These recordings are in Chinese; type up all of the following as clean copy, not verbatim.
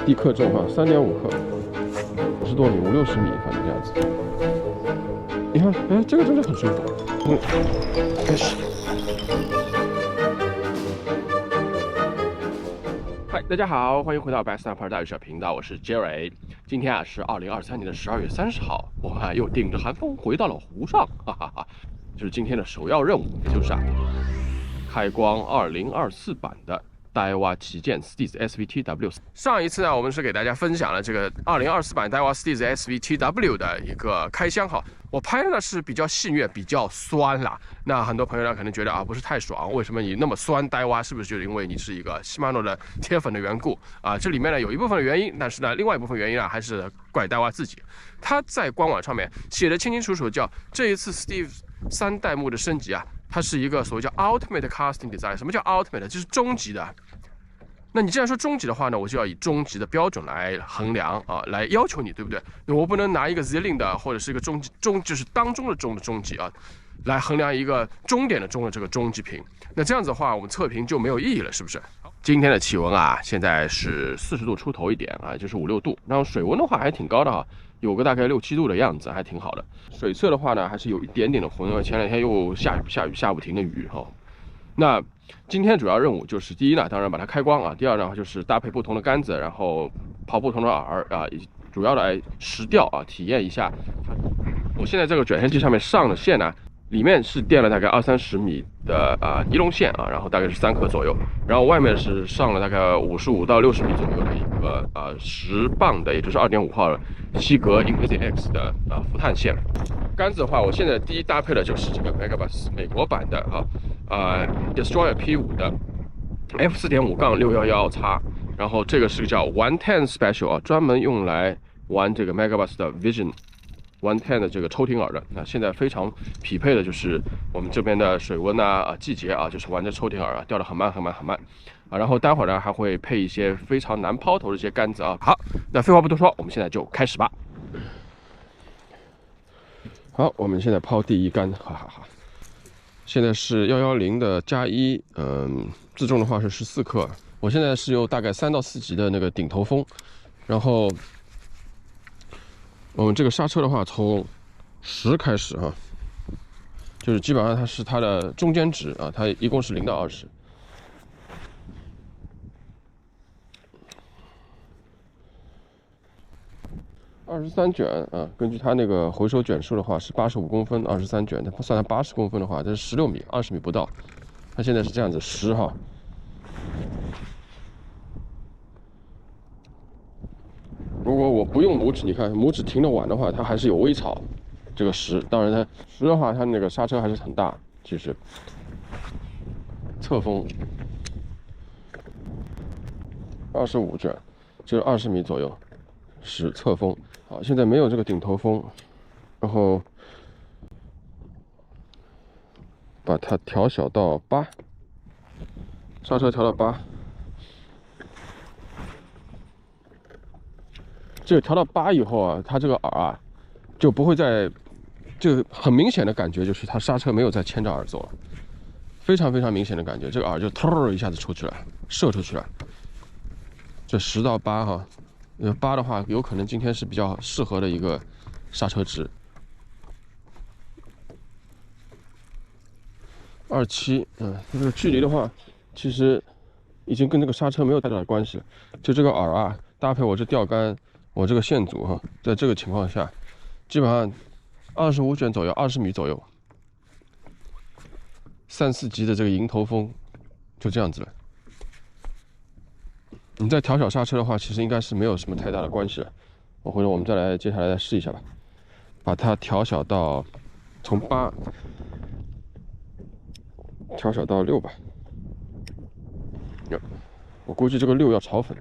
低克重哈，3.5克，50多米，50-60米，反正这样子。你看，哎，这个真的很舒服。开始。嗨，大家好，欢迎回到白斯纳帕尔大语社频道，我是 Jerry。今天啊是2023年的12月30号，我们又顶着寒风回到了湖上，哈哈哈。就是今天的首要任务，就是开光2024版的Daiwa 旗舰 Steez SVT-W。上一次呢，我们是给大家分享了这个2024版Daiwa Steez SVT-W 的一个开箱哈。我拍的呢是比较戏谑，比较酸啦。那很多朋友呢可能觉得啊不是太爽，为什么你那么酸Daiwa？是不是就是因为你是一个西马诺的铁粉的缘故啊？这里面呢有一部分的原因，但是呢另外一部分原因呢还是怪Daiwa自己。他在官网上面写的清清楚楚，叫这一次 Steez 3代目的升级啊。它是一个所谓叫 Ultimate Casting Design。什么叫 Ultimate？ 就是终极的。那你既然说终极的话呢，我就要以终极的标准来衡量啊，来要求你，对不对？我不能拿一个 Zillion 的或者是一个就是当中的终极啊，来衡量一个终点的终的这个终极评。那这样子的话，我们测评就没有意义了，是不是？今天的气温啊，现在是40度出头一点啊，就是5-6度。然后水温的话还挺高的哈。有个大概6-7度的样子，还挺好的。水色的话呢，还是有一点点的浑，因为前2天又下不停的雨哈。那今天主要任务就是第一呢，当然把它开光啊；第二呢，就是搭配不同的杆子，然后刨不同的饵啊，主要的来实钓啊，体验一下。我现在这个卷线机上面上的线呢，里面是垫了大概20-30米的尼龙线啊，然后大概是3克左右，然后外面是上了大概55到60米左右的一个10磅的，也就是2.5号西格 InvisiX 的浮碳线。杆子的话，我现在第一搭配的就是这个 Megabass 美国版的Destroyer P5 的 F4.5-611X， 然后这个是叫 110 Special 啊，专门用来玩这个 Megabass 的 Vision 110的这个抽艇饵的。那现在非常匹配的就是我们这边的水温季节啊，就是玩这抽艇饵啊，钓得很慢啊。然后待会儿呢还会配一些非常难抛投的一些杆子啊。好，那废话不多说，我们现在就开始吧。好，我们现在抛第一杆，哈哈哈。现在是110的+1，自重的话是14克。我现在是用大概3到4级的那个顶头风，然后我们这个刹车的话从10开始哈，就是基本上它是它的中间值啊，它一共是0到20。23卷啊，根据它那个回收卷数的话是85公分，23卷，它算它80公分的话，这是16米，20米不到。它现在是这样子10哈。如果我不用拇指，你看拇指停的晚的话，它还是有微草。这个10，当然它10的话，它那个刹车还是很大。其实侧风25卷，就是20米左右，10侧风。好，现在没有这个顶头风，然后把它调小到8，刹车调到8。这个调到8以后啊，它这个饵啊就不会再，这个很明显的感觉就是它刹车没有再牵着饵走了，非常明显的感觉，这个饵就突一下子出去了，射出去了。这10到8哈。8的话，有可能今天是比较适合的一个刹车值。27，这个距离的话，其实已经跟这个刹车没有太大的关系了。就这个饵啊，搭配我这钓竿，我这个线组哈，在这个情况下，基本上25卷左右，20米左右，3、4级的这个迎头风，就这样子了。你再调小刹车的话，其实应该是没有什么太大的关系了。回头我们接下来再试一下吧，把它调小到从8调小到6吧。我估计这个6要炒粉。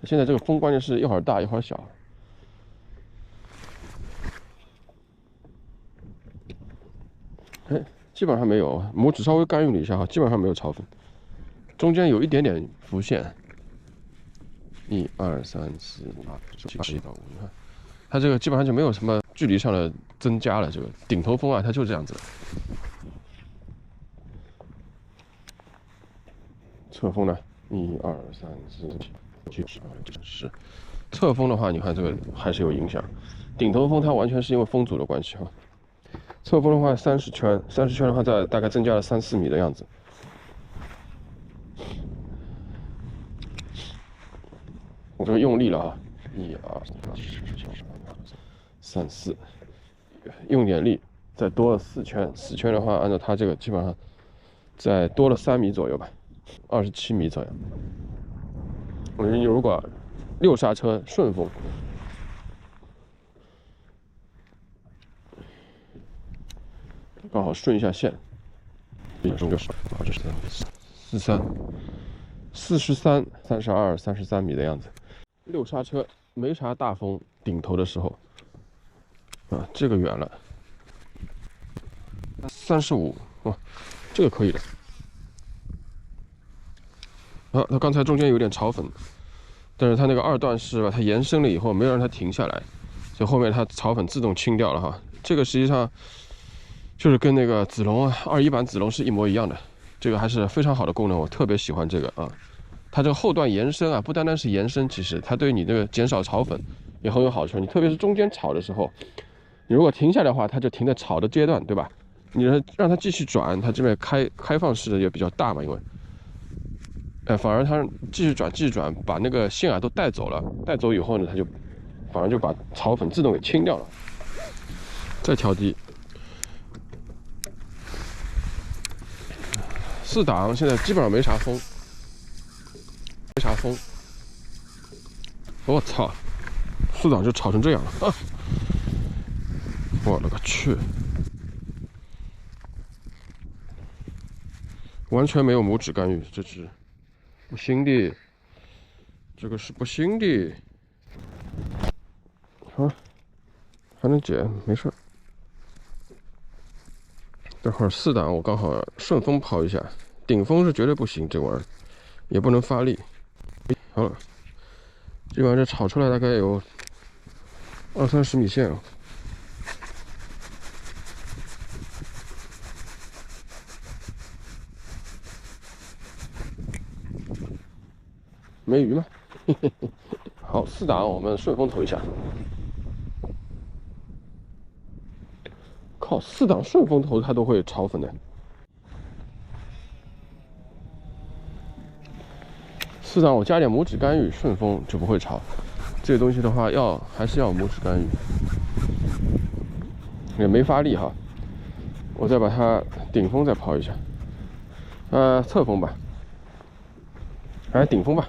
现在这个风关键是一会儿大一会儿小。基本上没有，拇指稍微干预了一下哈，基本上没有炒粉，中间有一点点浮现。1、2、3、4、5、6、7、8、9、10、11、12、15，你看，它这个基本上就没有什么距离上的增加了。这个顶头风啊，它就这样子了。侧风呢，1、2、3、4、是侧风的话，你看这个还是有影响。顶头风它完全是因为风阻的关系哈。侧风的话30圈，30圈的话大概增加了3、4米的样子。我这用力了啊，1、2、3、4，用点力，再多了4圈，4圈的话，按照它这个基本上再多了3米左右吧，27米左右。我觉得你如果6刹车顺风，刚好顺一下线，这就是43、42、33米的样子。6刹车没啥大风顶头的时候，啊，这个远了，35，哇，这个可以的。啊，它刚才中间有点炒粉，但是它那个2段式吧，它延伸了以后没有让它停下来，所以后面它炒粉自动清掉了哈。这个实际上就是跟那个子龙21版子龙是一模一样的，这个还是非常好的功能，我特别喜欢这个啊。它这个后段延伸啊，不单单是延伸，其实它对你这个减少炒粉也很有好处。你特别是中间炒的时候，你如果停下来的话，它就停在炒的阶段，对吧？你让它继续转，它这边开放式的也比较大嘛，因为。反而它继续转，把那个线啊都带走了。带走以后呢，它就反而就把炒粉自动给清掉了。再调低，4档现在基本上没啥风，没啥风。我操，4档就炒成这样了啊！我勒个去，完全没有拇指干预，这只。不行的，这个是不行的。好，还能减，没事。待会儿4档我刚好顺风抛一下，顶风是绝对不行，这玩意儿也不能发力。好了，这玩意儿炒出来大概有20、30米线啊。没鱼吗？好，4档我们顺风投一下。靠，4档顺风投它都会炒粉的。4档我加点拇指干预，顺风就不会炒。这个东西的话还是要拇指干预，也没发力哈。我再把它顶风再抛一下，侧风吧，还是顶风吧。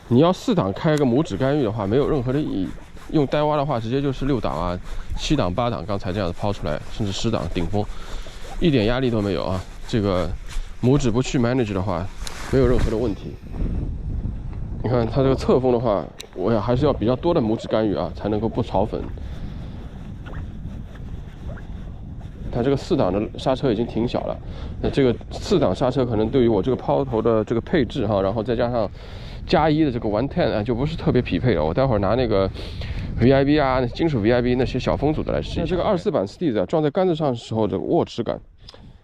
你要4档开个拇指干预的话，没有任何的意义。用呆蛙的话，直接就是6档啊、7档、8档，刚才这样子抛出来，甚至10档顶风，一点压力都没有啊。这个拇指不去 manage 的话，没有任何的问题。你看它这个侧风的话，我还是要比较多的拇指干预啊，才能够不炒粉。它这个4档的刹车已经挺小了，那这个4档刹车可能对于我这个抛头的这个配置哈，然后再加上+1的这个110啊，就不是特别匹配了。我待会儿拿那个 VIB 啊、金属 VIB 那些小风阻的来试一下。那这个24版 Steez 啊，撞在杆子上的时候，这个握持感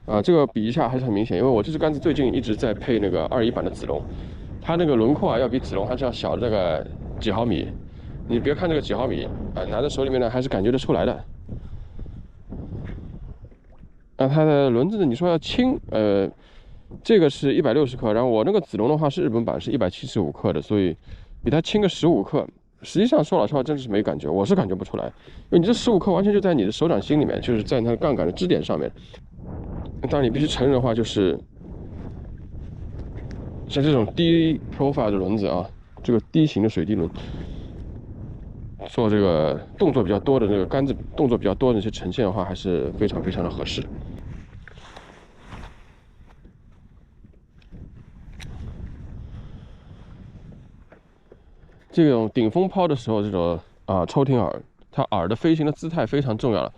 啊，这个比一下还是很明显。因为我这支杆子最近一直在配那个21版的子龙，它那个轮廓啊要比子龙还是要小大概几毫米。你别看这个几毫米啊，拿在手里面呢还是感觉得出来的。它的轮子你说要轻，这个是160克，然后我那个子龙的话是日本版，是175克的，所以比它轻个15克。实际上说老实话，真的是没感觉，我是感觉不出来，因为你这15克完全就在你的手掌心里面，就是在它的杠杆的支点上面。当然你必须承认的话，就是像这种低 profile 的轮子啊，这个低型的水滴轮，做这个动作比较多的这个杆子动作比较多的那些呈现的话，还是非常非常的合适。这种顶风抛的时候，这种抽停饵，它饵的飞行的姿态非常重要了。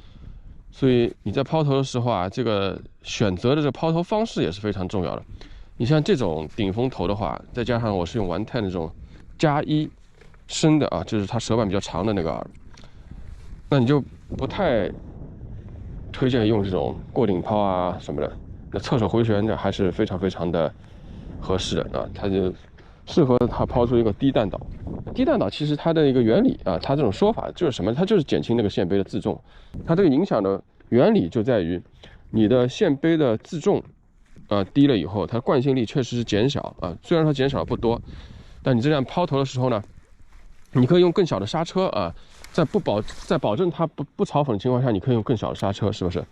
所以你在抛投的时候啊，这个选择的这个抛投方式也是非常重要的。你像这种顶风投的话，再加上我是用110这种+1深的啊，就是它舌板比较长的那个饵，那你就不太推荐用这种过顶抛啊什么的。那侧手回旋这还是非常非常的合适的啊，它就适合它抛出一个低弹道。低弹道其实它的一个原理啊，它这种说法就是什么？它就是减轻那个线杯的自重。它这个影响的原理就在于你的线杯的自重低了以后，它惯性力确实是减小啊，虽然说减少了不多，但你这样抛投的时候呢，你可以用更小的刹车啊，在保证它不嘲讽的情况下，你可以用更小的刹车，是不是？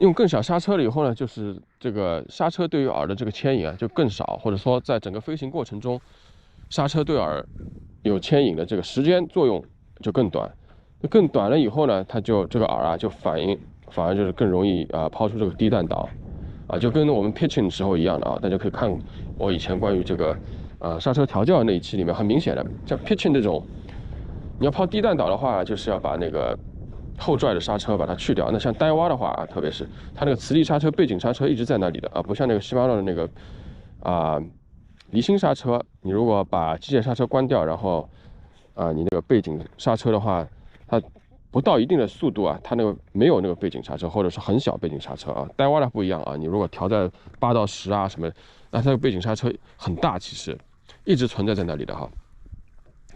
用更小刹车了以后呢，就是这个刹车对于饵的这个牵引啊就更少，或者说在整个飞行过程中，刹车对饵有牵引的这个时间作用就更短。更短了以后呢，它就这个饵啊就反而就是更容易抛出这个低弹道啊，就跟我们 pitching 时候一样的啊。大家可以看我以前关于这个刹车调教那一期里面，很明显的，像 pitching 这种，你要抛低弹道的话，就是要把那个后拽的刹车把它去掉。那像呆蛙的话啊，特别是它那个磁力刹车、背景刹车一直在那里的啊，不像那个西马诺的那个离心刹车，你如果把机械刹车关掉，然后你那个背景刹车的话，它不到一定的速度啊，它那个没有那个背景刹车，或者是很小背景刹车啊。呆蛙的不一样啊，你如果调在8到10啊什么，那它的背景刹车很大，其实一直存在在那里的哈，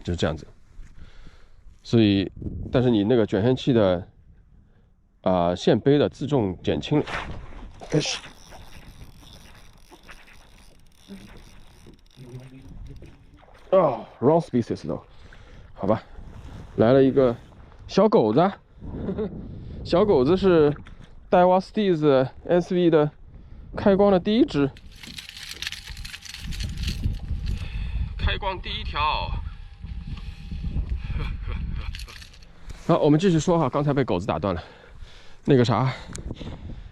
就是这样子。所以，但是你那个卷线器的线杯的自重减轻了，开始。wrong species 都，好吧，来了一个小狗子，小狗子是戴蛙 Steez SV 的开光的第一只，开光第一条。好，我们继续说哈，刚才被狗子打断了。那个啥，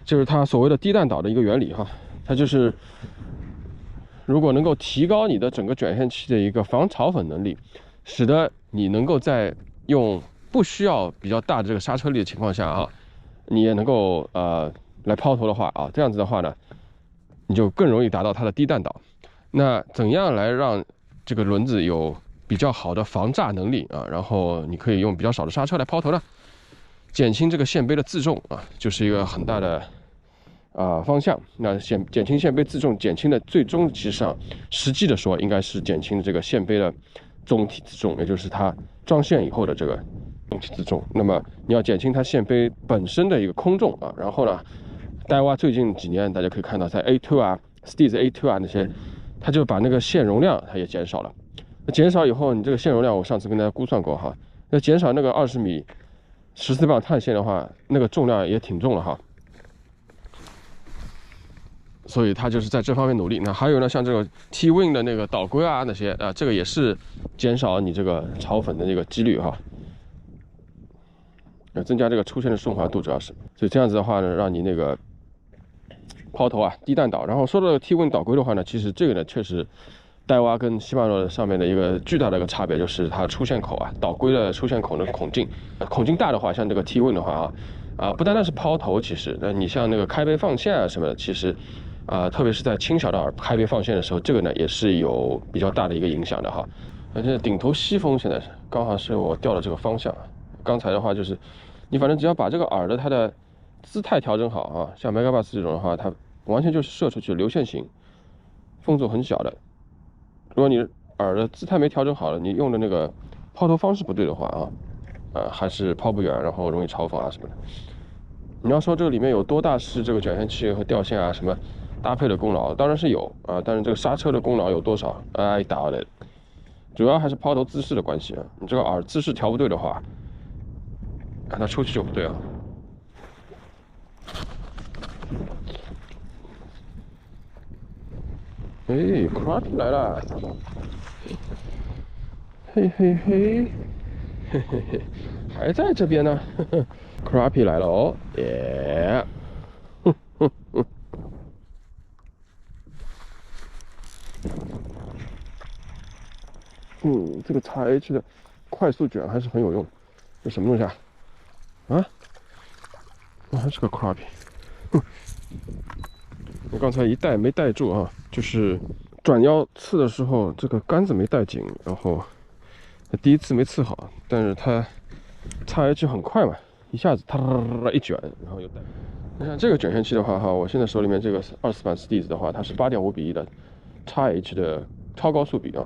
就是它所谓的低弹道的一个原理哈，它就是如果能够提高你的整个卷线器的一个防潮粉能力，使得你能够在用不需要比较大的这个刹车力的情况下啊，你也能够来抛投的话啊，这样子的话呢，你就更容易达到它的低弹道。那怎样来让这个轮子有比较好的防炸能力啊？然后你可以用比较少的刹车来抛投呢？减轻这个线杯的自重啊，就是一个很大的方向。那减轻线杯自重，减轻的最终其实上实际的说，应该是减轻这个线杯的总体自重，也就是它装线以后的这个总体自重。那么你要减轻它线杯本身的一个空重啊。然后呢，戴蛙最近几年大家可以看到，在 A2 啊、Steez A2 啊那些，它就把那个线容量它也减少了。那减少以后，你这个线容量我上次跟大家估算过哈，那减少那个20米。14磅碳线的话，那个重量也挺重了哈，所以它就是在这方面努力。那还有呢，像这个 T-wing 的那个导规啊那些这个也是减少你这个潮粉的这个几率哈，增加这个出线的顺滑度主要是。所以这样子的话呢，让你那个抛投低弹道。然后说到 T-wing 导规的话呢，其实这个呢确实。戴蛙跟西马诺上面的一个巨大的一个差别就是它出线口导规的出线口那个孔径大的话，像这个 T-wing 的话不单单是抛投，其实你像那个开杯放线什么的，其实特别是在轻小的饵开杯放线的时候，这个呢也是有比较大的一个影响的哈。现在顶头西风现在是刚好是我调的这个方向。刚才的话就是你反正只要把这个饵的它的姿态调整好像 Megabass 这种的话，它完全就是射出去流线型，风阻很小的。如果你饵的姿态没调整好了，你用的那个抛投方式不对的话还是抛不远，然后容易嘲讽什么的。你要说这个里面有多大是这个卷线器和吊线什么搭配的功劳，当然是有但是这个刹车的功劳有多少？I doubt it。主要还是抛投姿势的关系你这个饵姿势调不对的话，它出去就不对啊。哎 ，Crappie 来了！嘿嘿嘿，嘿嘿嘿，还在这边呢。Crappie 来了哦，耶！哼哼哼。这个 XH 的快速卷还是很有用。这什么东西还是个 Crappie。我刚才一带没带住就是转腰刺的时候，这个杆子没带紧，然后第一次没刺好，但是它XH很快嘛，一下子一卷，然后又带。那像这个卷线器的话我现在手里面这个24版 Steez 的话，它是8.5:1的 XH 的超高速笔啊。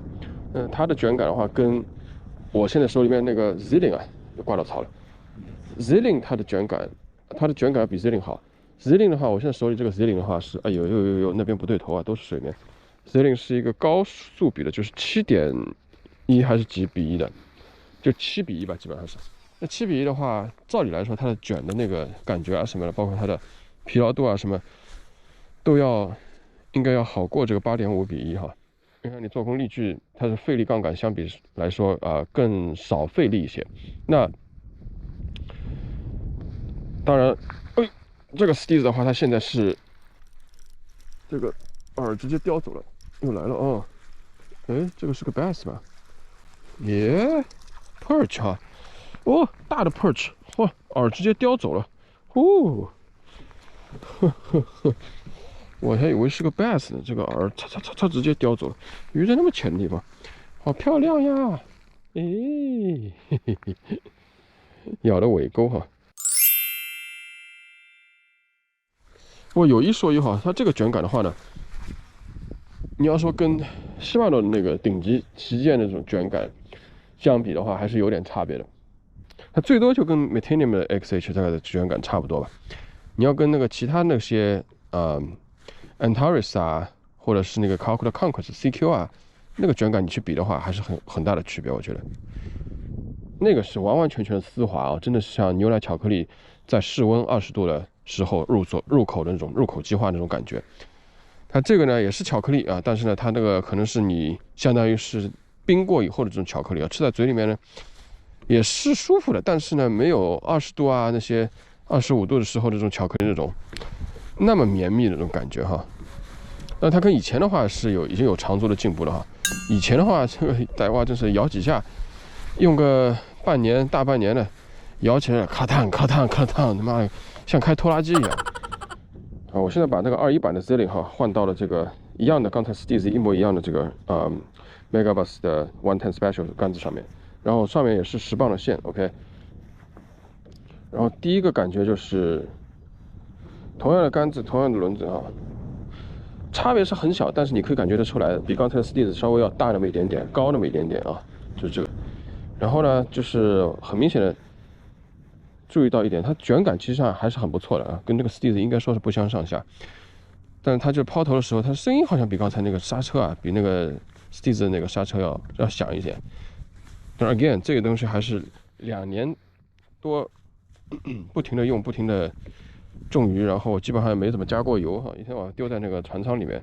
它的卷感的话，跟我现在手里面那个 Zilling 啊，又挂到槽了。Zilling 它的卷感要比 Zilling 好。Zilling 的话，我现在手里这个 Zilling 的话是，哎呦，那边不对头啊，都是水面。Zilling 是一个高速笔的，就是7.1还是几比1的，就7比1吧，基本上是。那7比1的话，照理来说，它的卷的那个感觉啊什么的，包括它的疲劳度啊什么，都应该要好过这个8.5比1哈。你看你做工力矩，它是费力杠杆相比来说更少费力一些。那当然，这个 Steez 的话，它现在是这个饵直接叼走了，又来了哦。这个是个 bass 吧？耶 ，perch 哈，哦，大的 perch， 嚯，饵直接叼走了，哦，我还以为是个 bass 呢，这个饵它直接叼走了，鱼在那么浅的地方，好漂亮呀！嘿嘿，咬的尾钩哈。我有一说一哈，它这个卷感的话呢，你要说跟西马诺的那个顶级旗舰那种卷感相比的话，还是有点差别的。它最多就跟 Metanium 的 XH 大概的卷感差不多吧。你要跟那个其他那些Antares 啊，或者是那个 Calcutta Conquest CQ 啊，那个卷感你去比的话，还是很大的区别。我觉得那个是完完全全丝滑啊，真的是像牛奶巧克力在室温20度的时候入口的那种入口即化那种感觉。它这个呢也是巧克力啊，但是呢它那个可能是你相当于是冰过以后的这种巧克力啊，吃在嘴里面呢也是舒服的，但是呢没有20度啊那些25度的时候的这种巧克力那种那么绵密的那种感觉哈。那它跟以前的话是已经有长足的进步了哈。以前的话这个傣蛙真是摇几下，用个大半年的摇起来咔嗒咔嗒咔嗒，他妈像开拖拉机一样。我现在把那个21版的 Zilling 哈换到了这个一样的，刚才 Steez 一模一样的这个Megabass 的110 Special 杆子上面，然后上面也是10磅的线 ，OK。然后第一个感觉就是同样的杆子，同样的轮子啊，差别是很小，但是你可以感觉得出来，比刚才的 Steez 稍微要大那么一点点，高那么一点点啊，就是这个。然后呢，就是很明显的注意到一点，它卷感其实上还是很不错的啊，跟这个 Steez 应该说是不相上下。但是它就抛投的时候，它的声音好像比刚才那个刹车啊，比那个 Steez 的那个刹车要响一些。但 again 这个东西还是2年多不停的用，不停的种鱼，然后基本上也没怎么加过油哈，一天晚上丢在那个船舱里面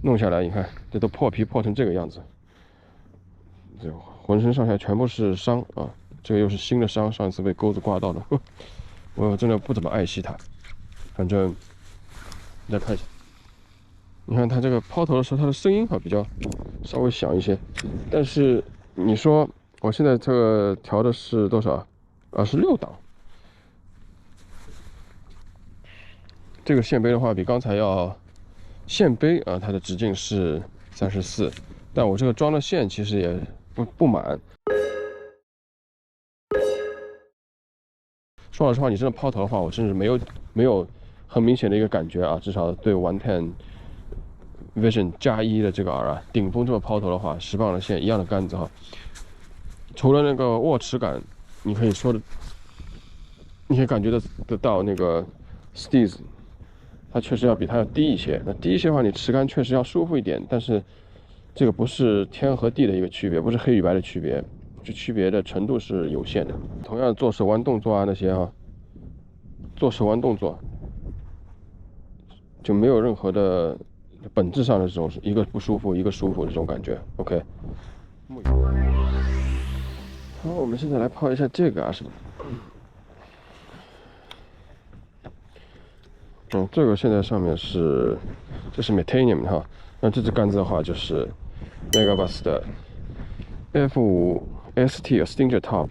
弄下来，你看这都破皮破成这个样子，这浑身上下全部是伤啊。这个又是新的伤，上一次被钩子刮到了，我真的不怎么爱惜它。反正你再看一下，你看它这个抛投的时候，它的声音比较稍微响一些。但是你说我现在这个调的是多少？26档。这个线杯的话，比刚才要线杯啊，它的直径是34，但我这个装的线其实也不满。说老实话，你真的抛投的话，我甚至没有很明显的一个感觉啊，至少对110 Vision 加1的这个饵啊，顶峰这么抛投的话，10磅的线一样的杆子哈，除了那个握持感，你可以感觉得到那个 Steez， 它确实要比它要低一些。那低一些的话，你持杆确实要舒服一点，但是这个不是天和地的一个区别，不是黑与白的区别。这区别的程度是有限的。同样做手腕动作啊那些做手腕动作就没有任何的本质上的这种一个不舒服一个舒服的这种感觉。OK， 好，我们现在来泡一下这个是吧？这个现在上面这是 Metanium 哈，那这支杆子的话就是 Megabass 的 F5 ST Stinger Top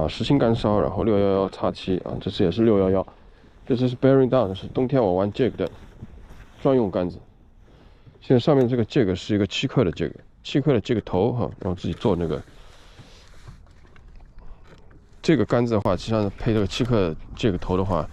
实心杆梢，然后611X7这次也是611，这次是 Bearing Down， 是冬天我玩 Jig 的专用杆子。现在上面这个 Jig 是一个7克的 Jig，7克的 Jig 头哈，然后自己做那个这个杆子的话，实际上配这个7克 Jig 头的话，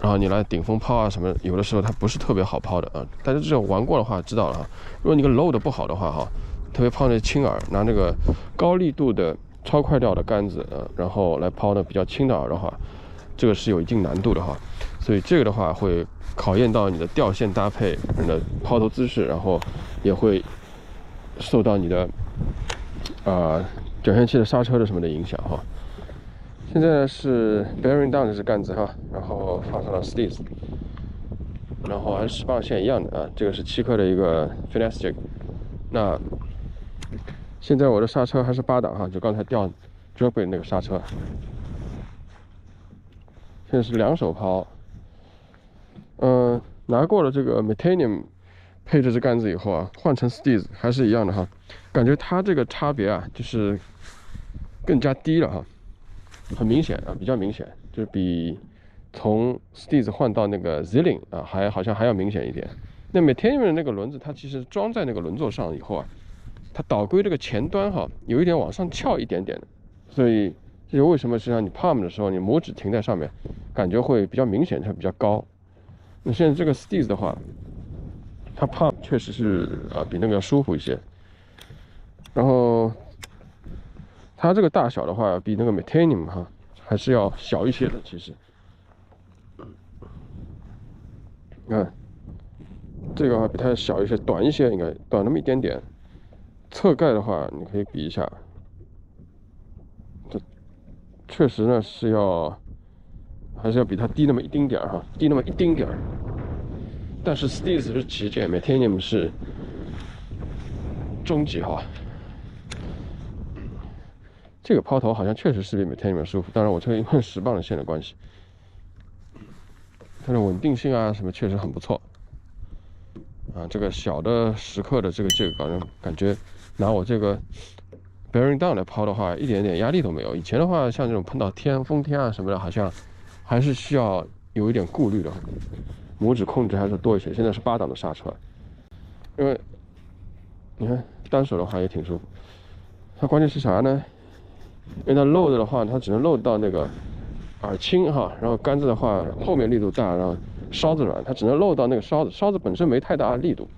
然后你来顶风抛啊什么，有的时候它不是特别好抛的啊。但是这种玩过的话知道了哈。如果你个 load 不好的话哈，特别抛那轻饵，拿那个高力度的超快钓的杆子然后来抛的比较轻的饵的话，这个是有一定难度的哈。所以这个的话会考验到你的钓线搭配、你的抛投姿势，然后也会受到你的卷线器的刹车的什么的影响哈。现在是 bearing down 这支杆子哈，然后放上了 Steez， 然后还是10磅线一样的啊。这个是7克的一个 finesse jig。那现在我的刹车还是8档哈，就刚才掉 jerkbait 那个刹车。现在是2手抛。拿过了这个 Metanium 配这支杆子以后啊，换成 Steez 还是一样的哈，感觉它这个差别啊，就是更加低了哈。很明显啊，比较明显，就是比从 Steez 换到那个 Zilling 啊，好像还要明显一点。那 Metanium 的那个轮子，它其实装在那个轮座上以后啊，它导归这个前端哈，有一点往上翘一点点的，所以这就为什么实际上你 palm 的时候，你拇指停在上面，感觉会比较明显，它比较高。那现在这个 Steez 的话，它 palm 确实是比那个要舒服一些，然后。它这个大小的话，比那个 Metanium 哈还是要小一些的。其实，你看这个话比它小一些，短一些，应该短那么一点点。侧盖的话，你可以比一下，这确实呢是还是要比它低那么一丁点儿哈，低那么一丁点儿。但是 Steez 是旗舰 ，Metanium 是中级哈。这个抛投好像确实是比 Metanium 舒服，当然我这个因为10磅的线的关系，它的稳定性啊什么确实很不错。这个小的10克的这个感觉拿我这个 bearing down 来抛的话，一点点压力都没有。以前的话，像这种碰到风天啊什么的，好像还是需要有一点顾虑的，拇指控制还是多一些。现在是8档的刹车，因为你看单手的话也挺舒服。它关键是啥呢？因为它 load 的话，它只能 load 到那个饵轻哈，然后杆子的话后面力度大，然后梢子软，它只能 load 到那个梢子，梢子本身没太大的力度，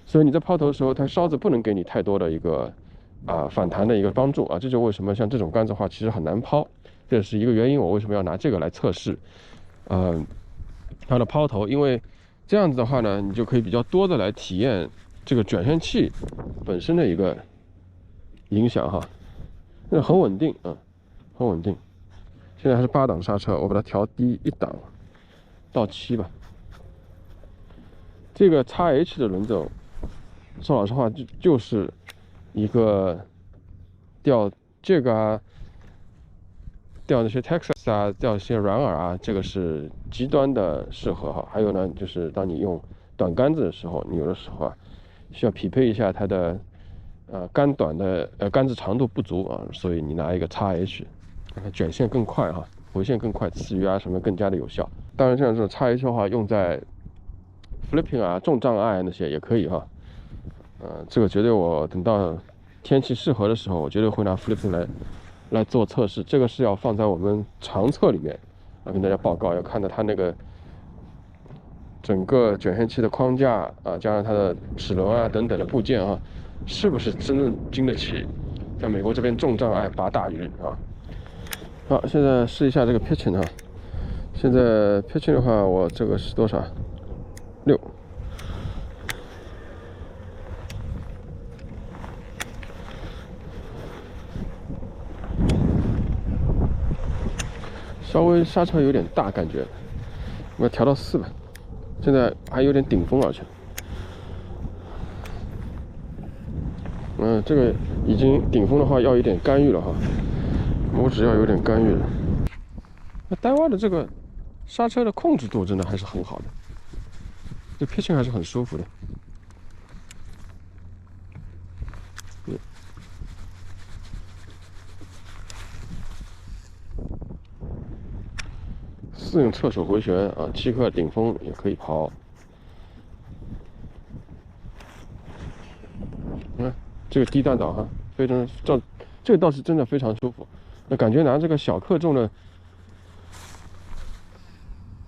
所以你在抛投的时候，它梢子不能给你太多的一个反弹的一个帮助啊，这就为什么像这种杆子的话其实很难抛，这是一个原因。我为什么要拿这个来测试它的抛投？因为这样子的话呢，你就可以比较多的来体验这个卷线器本身的一个影响哈。那很稳定很稳定。现在还是8档刹车，我把它调低1档到7吧。这个 XH 的轮子，说老实话就是一个钓这个钓那些 Texas 啊，钓一些软饵啊，这个是极端的适合哈。还有呢，就是当你用短杆子的时候，你有的时候需要匹配一下它的杆短的杆子长度不足所以你拿一个 XH， 让它卷线更快哈，回线更快，刺鱼啊什么更加的有效。当然，像这种 XH 的话，用在 flipping 重障碍那些也可以哈。这个绝对我等到天气适合的时候，我绝对会拿 flipping 来做测试。这个是要放在我们长测里面跟大家报告，要看到它那个整个卷线器的框架加上它的齿轮等等的部件是不是真正经得起在美国这边重障碍拔大鱼好，现在试一下这个 pitching 现在 pitching 的话，我这个是多少？6。稍微刹车有点大，感觉我要调到4吧。现在还有点顶风而且。这个已经顶风的话要有点干预了哈，拇指要有点干预了。那单蛙的这个刹车的控制度真的还是很好的，这 pitching 还是很舒服的。4用侧手回旋7克顶风也可以抛。这个低弹道非常这个倒是真的非常舒服。那感觉拿这个小克重的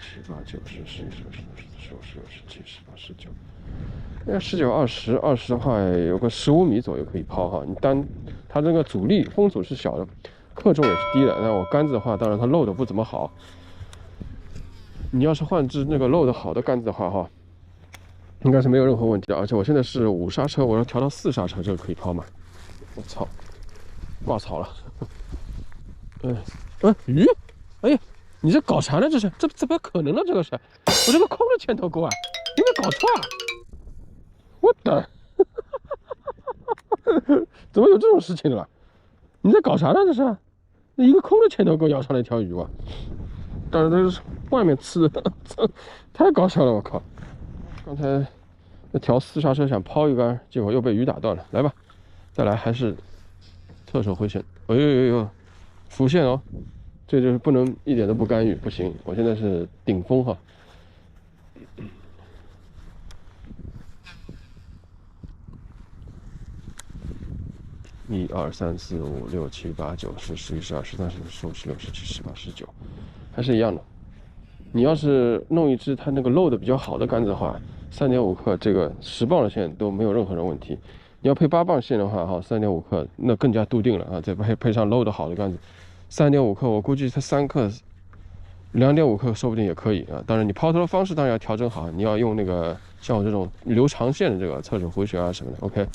7、8、9、10、11、12、13、14、15、16、17、18、19。那19、20的话，有个15米左右可以抛哈。你它这个阻力风阻是小的，克重也是低的。那我杆子的话，当然它漏的不怎么好。你要是换支那个漏的好的杆子的话哈，应该是没有任何问题的。而且我现在是5刹车，我要调到4刹车，这个可以抛吗？我操，挂草了。鱼，哎呀，你这搞啥呢？这怎么可能呢？这个是，我这个空的牵头钩啊，有没有搞错啊？我的，怎么有这种事情的了？你在搞啥呢？这是，那一个空的牵头钩咬上来一条鱼啊！当然这是外面刺的，太搞笑了！我靠，刚才那调4刹车想抛一杆，结果又被鱼打断了。来吧，再来还是侧手回旋。哎呦，浮现哦！这就是不能一点都不干预，不行！我现在是顶峰哈。1、2、3、4、5、6、7、8、9、10、11、12、13、14、15、16、17、18、19，还是一样的。你要是弄一支它那个漏的比较好的杆子的话，3.5克这个10磅的线都没有任何的问题。你要配8磅线的话，哈，3.5克那更加笃定了啊！再配上漏的好的杆子，3.5克我估计它3克、2.5克说不定也可以啊。当然你抛投的方式当然要调整好，你要用那个像我这种留长线的这个侧手回旋啊什么的。OK。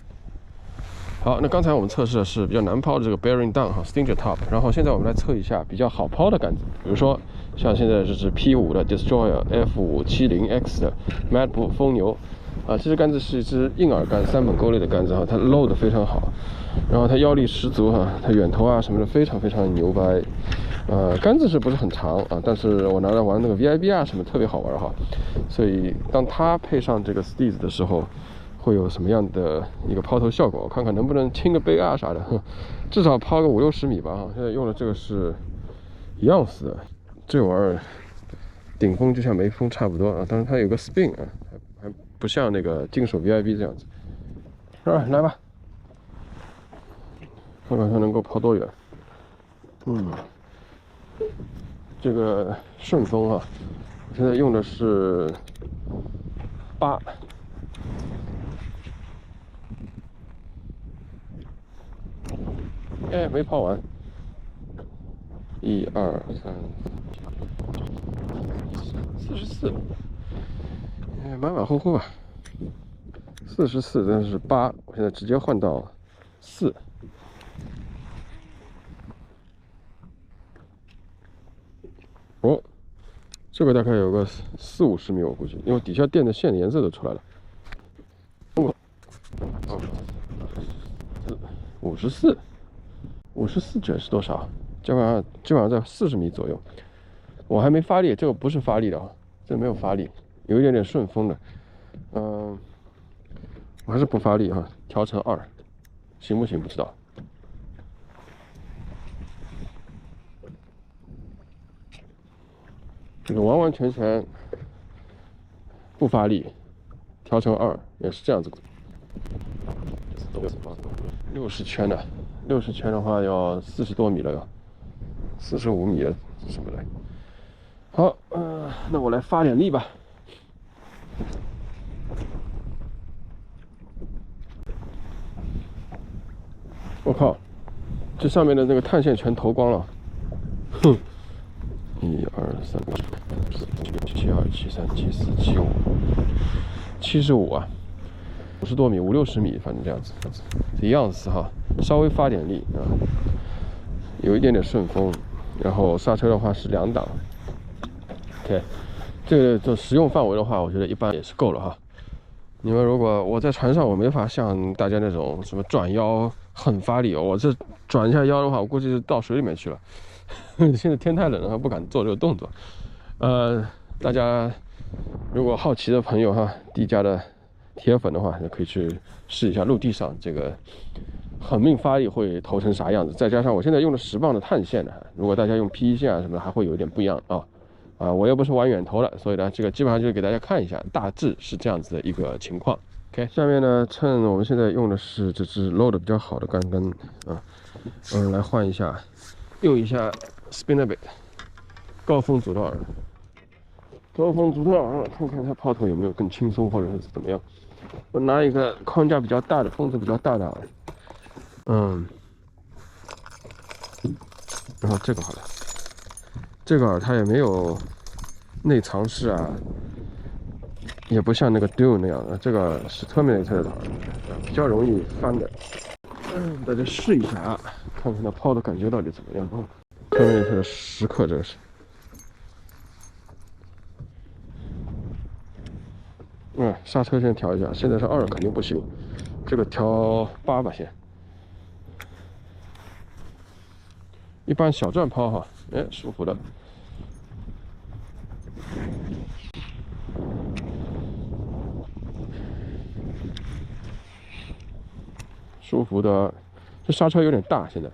好，那刚才我们测试的是比较难抛的这个 bearing down 哈 stinger top， 然后现在我们来测一下比较好抛的杆子，比如说像现在这是 P5 的 Destroyer F570X 的 Mad Bull 疯牛啊，这支杆子是一支硬耳杆3本钩类的杆子哈，它漏的非常好，然后它腰力十足哈，它远投啊什么的非常非常牛掰，杆子是不是很长啊？但是我拿来玩那个 VIB 啊什么特别好玩哈，所以当它配上这个 Steez 的时候。会有什么样的一个抛投效果？我看看能不能清个杯啊啥的，至少抛个5、60米吧。哈，现在用的这个是一样死的，这玩意儿顶峰就像没风差不多啊。但是它有个 spin 啊，还不像那个金手 VIB 这样子。来吧，看看它能够抛多远。这个顺风啊，我现在用的是8。哎，没跑完。1、2、3、44，哎，马马虎虎吧。44，但是8，我现在直接换到4。哦，这个大概有个40-50米，我估计，因为底下垫的线颜色都出来了。54卷是多少？基本上在40米左右。我还没发力，这个不是发力的啊，这没有发力，有一点点顺风的。我还是不发力哈，调成2，行不行不知道。这个完完全全不发力，调成2也是这样子。60圈的，60圈的话要40多米了要，45米了什么来？好，那我来发点力吧。我靠，这上面的那个碳线全投光了。哼，1、2、3、7、2、7、3、7、4、7、5，75啊，50多米，50-60米，反正这样子，这样子哈，稍微发点力啊，有一点点顺风，然后刹车的话是2档。OK， 这个实用范围的话，我觉得一般也是够了哈。你们如果我在船上，我没法像大家那种什么转腰很发力，我这转一下腰的话，我估计是到水里面去了。现在天太冷了，还不敢做这个动作。大家如果好奇的朋友哈，地家的铁粉的话，也可以去试一下陆地上这个狠命发力会投成啥样子。再加上我现在用了10磅的碳线呢，如果大家用 PE 线啊什么的，还会有一点不一样啊。我又不是玩远投了，所以呢，这个基本上就是给大家看一下，大致是这样子的一个情况。OK， 下面呢，趁我们现在用的是这只漏的比较好的杆根啊，来换一下，用一下 Spinnerbait 高峰组道耳，看看它抛投有没有更轻松，或者是怎么样。我拿一个框架比较大的、风阻比较大的耳，然后这个好了。这个耳它也没有内藏式啊，也不像那个 Dune 那样的，这个是 Terminator 的耳，比较容易翻的。大家试一下啊，看看它抛的感觉到底怎么样啊。Terminator 的10克，这个是。刹车先调一下，现在是2肯定不行，这个调8吧先。一般小转抛哈，舒服的。舒服的，这刹车有点大，现在。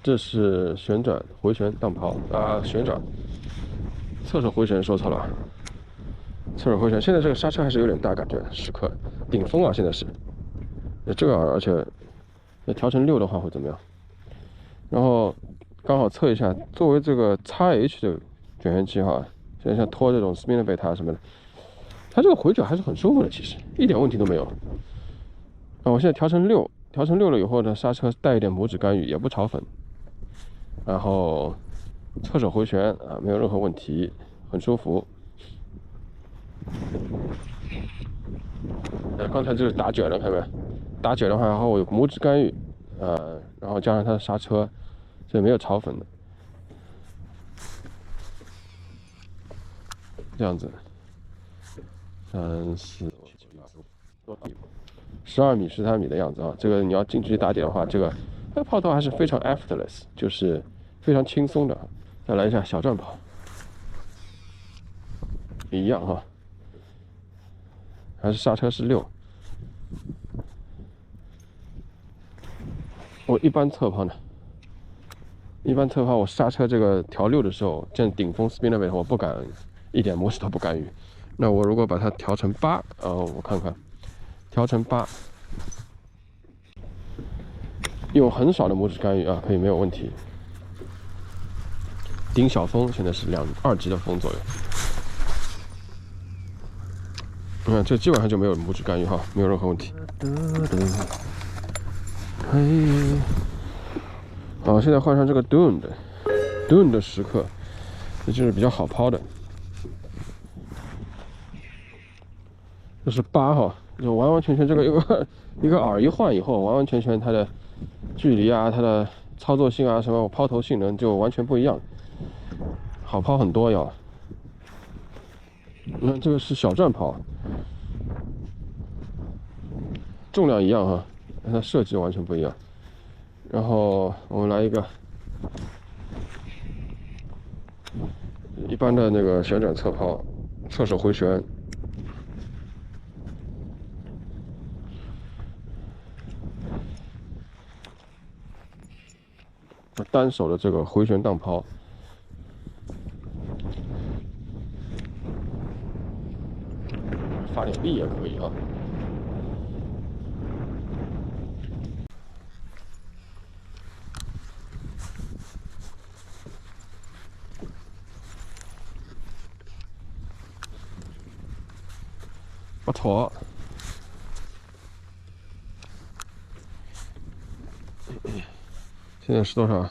这是旋转回旋荡抛啊，旋转侧手回旋说错了，侧手回旋。现在这个刹车还是有点大，感觉10克，顶峰啊，现在是。这个而且要调成6的话会怎么样？然后刚好测一下，作为这个 XH 的卷旋机哈，现在像拖这种 Spinnerbait 啊什么的，它这个回转还是很舒服的，其实一点问题都没有。我现在调成6，调成6了以后呢，刹车带一点拇指干预，也不炒粉。然后侧手回旋啊，没有任何问题，很舒服。刚才就是打卷了，看到没？打卷的话，然后我有拇指干预，然后加上它的刹车，所以没有炒粉的。这样子，3、4、12米、13米的样子啊。这个你要近距离打点的话，这个抛投还是非常 effortless， 就是非常轻松的。再来一下小转跑，一样哈，还是刹车是6。我一般侧抛呢，我刹车这个调6的时候，这样顶峰 Spinnerbait 我不敢一点拇指都不干预。那我如果把它调成8，我看看，调成8，用很少的拇指干预啊，可以没有问题。顶小风现在是2级的风左右。你看，这基本上就没有拇指干预哈，没有任何问题。好，现在换上这个 Dune 的时刻，这就是比较好抛的。这是8哈，就完完全全这个一个饵一换以后，完完全全它的距离啊，它的操作性啊，什么抛投性能就完全不一样，好抛很多要。你看这个是小转抛，重量一样哈，但它设计完全不一样。然后我们来一个一般的那个旋转侧抛，侧手回旋。单手的这个回旋荡抛，发点力也可以啊。不错。现在是多少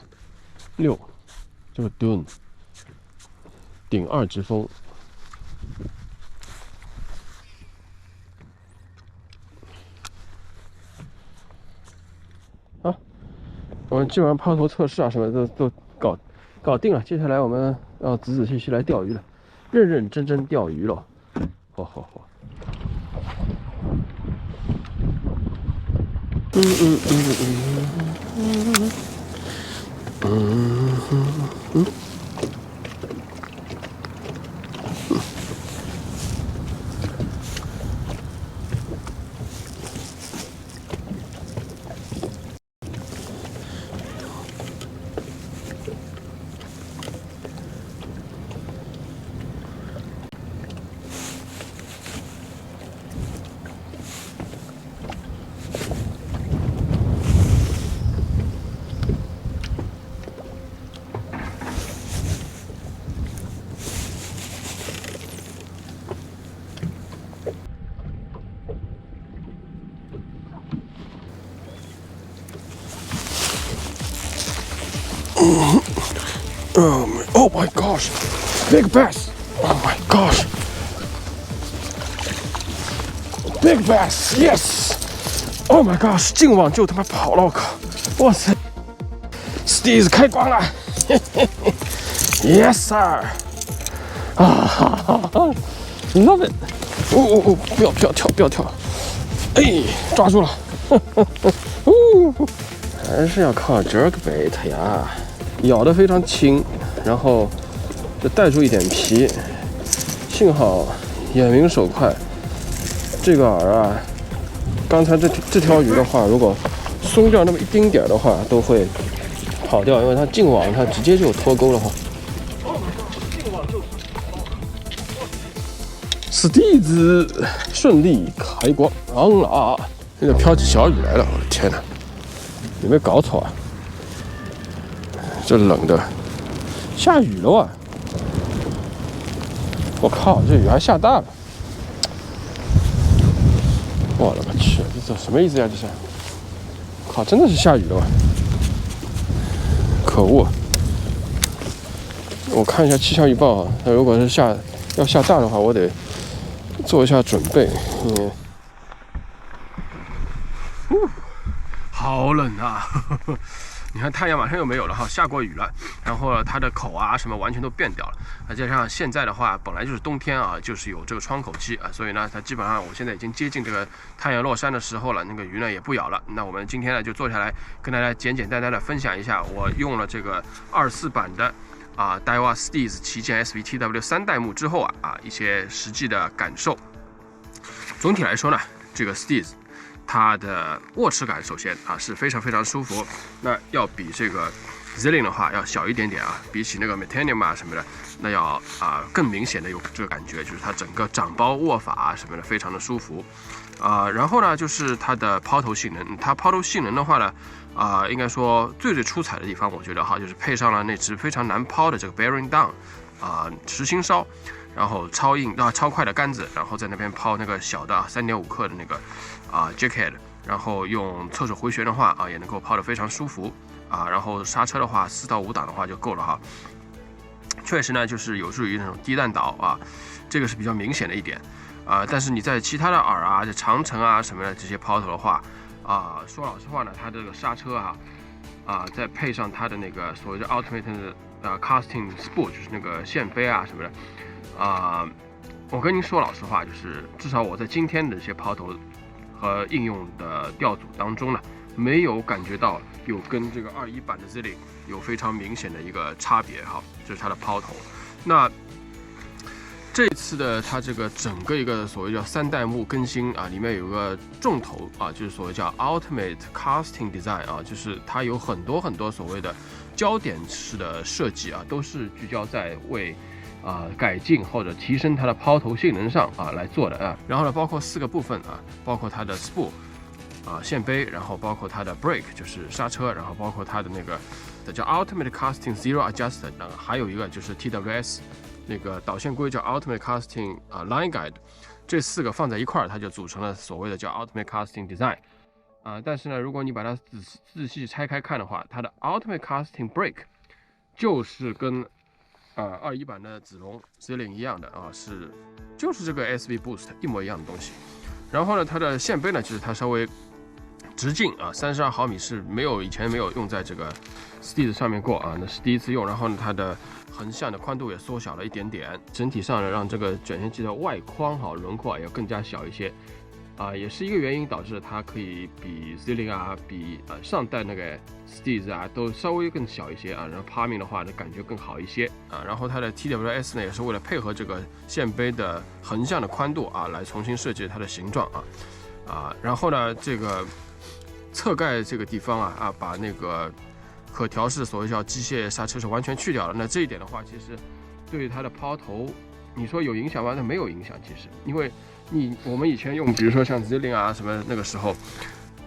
？6，这个 Dune 顶2直风。好，我们基本上抛投测试啊什么的都搞定了。接下来我们要仔仔细细来钓鱼了，认认真真钓鱼了。好。Oh my gosh, big bass! Oh my gosh, big bass! Yes! Oh my gosh, 进网就他妈跑了，我靠！哇塞 ，Steez 开光了！Yes sir! love it! 不要跳！哎，抓住了！还是要靠 jerkbait 呀。咬得非常轻，然后就带出一点皮，幸好眼明手快。这个饵啊，刚才这条鱼的话，如果松掉那么一丁点的话，都会跑掉，因为它进网它直接就脱钩了哈。Steez 顺利开光了，现在飘起小雨来了，我的天哪！有没有搞错啊？这冷的，下雨了啊！我靠，这雨还下大了！我勒个去，这什么意思呀？这是，靠，真的是下雨了啊！可恶！我看一下气象预报啊，它如果是要下大的话，我得做一下准备。好冷啊！你看太阳马上又没有了哈，下过雨了，然后它的口啊什么完全都变掉了，再加上现在的话本来就是冬天啊，就是有这个窗口期啊，所以呢它基本上我现在已经接近这个太阳落山的时候了，那个鱼呢也不咬了。那我们今天呢就坐下来跟大家简单的分享一下我用了这个24版的Daiwa Steez 旗舰 SVTW 3代目之后一些实际的感受。总体来说呢，这个 Steez 它的握持感首先是非常舒服，那要比这个 Zillion 的话要小一点点比起那个 Metanium 什么的，那要更明显的有这个感觉，就是它整个掌包握法什么的非常的舒服。然后呢就是它的抛投性能，它抛投性能的话呢应该说最出彩的地方，我觉得就是配上了那只非常难抛的这个 Bearing Down 实心烧。然后超快的杆子，然后在那边抛那个小的3.5克的那个jacket， 然后用侧手回旋的话也能够抛得非常舒服然后刹车的话4到5档的话就够了哈。确实呢，就是有助于那种低弹倒这个是比较明显的一点但是你在其他的耳长城什么的这些抛头的话说老实话呢，它这个刹车再配上它的那个所谓的 Ultimate casting spool， 就是那个线杯什么的我跟您说老实话，就是至少我在今天的这些抛头和应用的调组当中呢，没有感觉到有跟这个21版的 Zilling 有非常明显的一个差别这是它的抛头。那这次的它这个整个一个所谓叫3代目更新里面有个重头就是所谓叫 Ultimate Casting Design 就是它有很多所谓的焦点式的设计都是聚焦在为改进或者提升它的抛头性能上来做的然后呢，包括4个部分包括它的 spool 线杯，然后包括它的 brake 就是刹车，然后包括它的那个叫 Ultimate Casting Zero Adjustment， 还有一个就是 TWS 那个导线规叫 Ultimate Casting Line Guide， 这4个放在一块儿，它就组成了所谓的叫 Ultimate Casting Design。但是呢，如果你把它仔细拆开看的话，它的 Ultimate Casting Brake 就是跟21版的子龙 Zilling 一样的就是这个 SV Boost 一模一样的东西。然后呢，它的线杯呢，就是它稍微直径32毫米是以前没有用在这个 Steez 上面过那是第一次用。然后呢，它的横向的宽度也缩小了一点点，整体上呢，让这个卷线器的外框轮廓也更加小一些也是一个原因导致它可以比 Zilling比上代那个 Steez 都稍微更小一些然后 Palming 的话呢感觉更好一些然后它的 TWS 呢也是为了配合这个线杯的横向的宽度来重新设计它的形状然后呢这个侧盖这个地方把那个可调式所谓叫机械刹车是完全去掉了。那这一点的话，其实对于它的抛头，你说有影响吗？那没有影响，其实因为我们以前用，比如说像 Zilling 什么那个时候，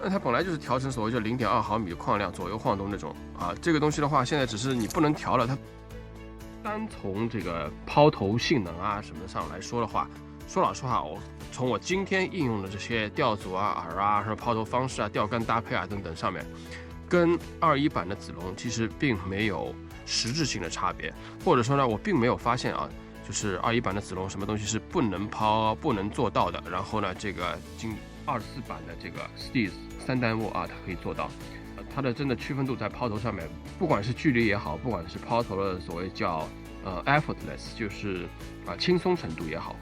那它本来就是调成所谓就0.2毫米的框量左右晃动那种这个东西的话，现在只是你不能调了。它单从这个抛头性能什么上来说的话，说老实话，从我今天应用的这些调组耳什么抛头方式吊杆搭配等等上面，跟21版的子龙其实并没有实质性的差别，或者说呢，我并没有发现就是21版的子龙什么东西是不能抛、不能做到的。然后呢，这个24版的这个 Steez 3代目它可以做到。它的真的区分度在抛头上面，不管是距离也好，不管是抛头的所谓叫effortless， 就是轻松程度也好，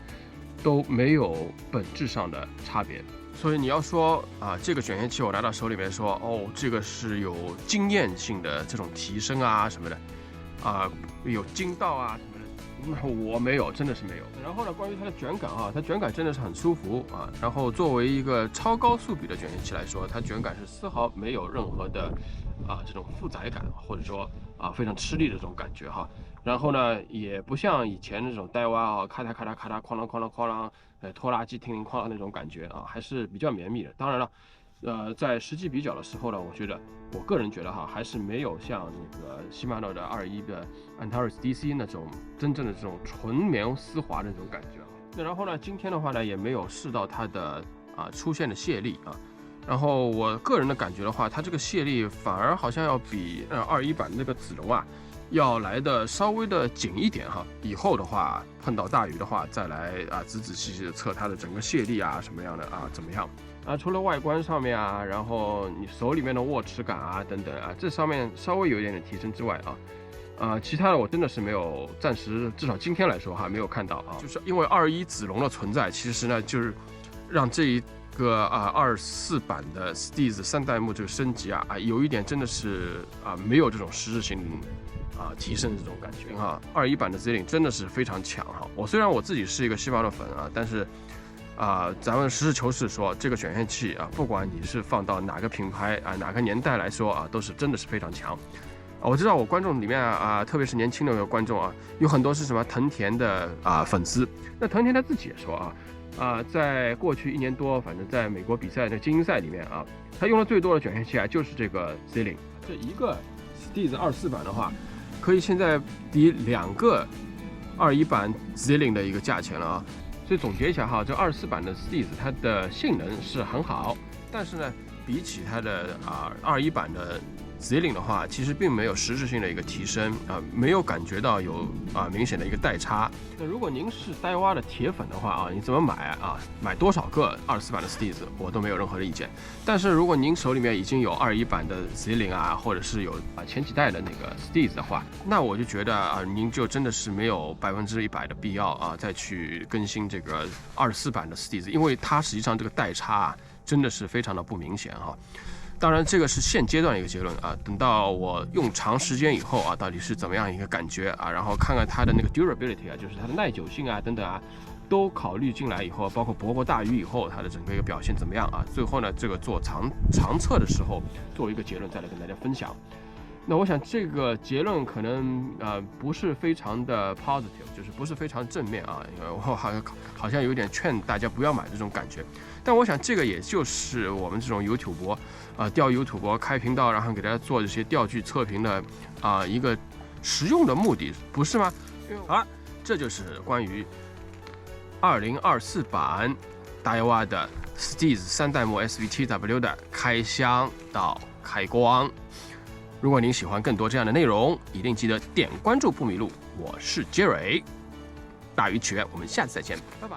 都没有本质上的差别。所以你要说这个卷线器我拿到手里面说这个是有经验性的这种提升什么的有筋道什么的，那我没有，真的是没有。然后呢，关于它的卷感它卷感真的是很舒服然后作为一个超高速比的卷线器来说，它卷感是丝毫没有任何的这种负载感，或者说非常吃力的这种感觉然后呢，也不像以前那种带挖咔嗒咔嗒咔嗒哐啷哐啷哐啷拖拉机叮铃哐啷那种感觉还是比较绵密的。当然了，在实际比较的时候呢，我个人觉得还是没有像那个西马诺的21的 Antares DC 那种真正的这种纯棉丝滑的那种感觉那然后呢，今天的话呢，也没有试到它的出现的泄力然后我个人的感觉的话，它这个泄力反而好像要比21版那个子龙要来的稍微的紧一点以后的话碰到大雨的话，再来仔细的测它的整个泄力什么样的怎么样除了外观上面然后你手里面的握持感等等这上面稍微有一点点提升之外其他的我真的是没有，暂时至少今天来说没有看到就是因为21子龙的存在，其实呢就是让这一个24版的 Steez 3代目这个升级有一点真的是没有这种实质性提升的这种感觉21版的 Zilling 真的是非常强虽然我自己是一个西马诺粉但是咱们实事求是说，这个卷线器不管你是放到哪个品牌哪个年代来说都是真的是非常强。我知道我观众里面特别是年轻的观众有很多是什么藤田的粉丝。那藤田他自己也说在过去1年多，反正在美国比赛的精英赛里面他用的最多的卷线器就是这个 Zilling。这一个 Steez 24版的话，可以现在比2个21版 Zillion 的一个价钱了啊。所以总结一下哈，这24版的 Steez 它的性能是很好，但是呢，比起它的21版的 Zillion 的话，其实并没有实质性的一个提升没有感觉到有明显的一个代差。那如果您是戴蛙的铁粉的话你怎么买买多少个24版的 Steez 我都没有任何的意见。但是如果您手里面已经有21版的 Zillion或者是有前几代的那个 Steez 的话，那我就觉得您就真的是没有100%的必要再去更新这个24版的 Steez， 因为它实际上这个代差真的是非常的不明显当然，这个是现阶段的一个结论等到我用长时间以后到底是怎么样一个感觉然后看看它的那个 durability 就是它的耐久性等等都考虑进来以后，包括博过大鱼以后它的整个一个表现怎么样最后呢，这个做长测的时候做一个结论再来跟大家分享。那我想这个结论可能不是非常的 positive， 就是不是非常正面因为我好像有点劝大家不要买这种感觉。但我想这个也就是我们这种有土博钓鱼土博开频道，然后给大家做这些钓具测评的一个实用的目的，不是吗？好了，这就是关于2024版达雅的 Steez 3代目 SV7W 的开箱到开光。如果您喜欢更多这样的内容，一定记得点关注不迷路。我是 Jerry， 大鱼起源，我们下次再见，拜拜。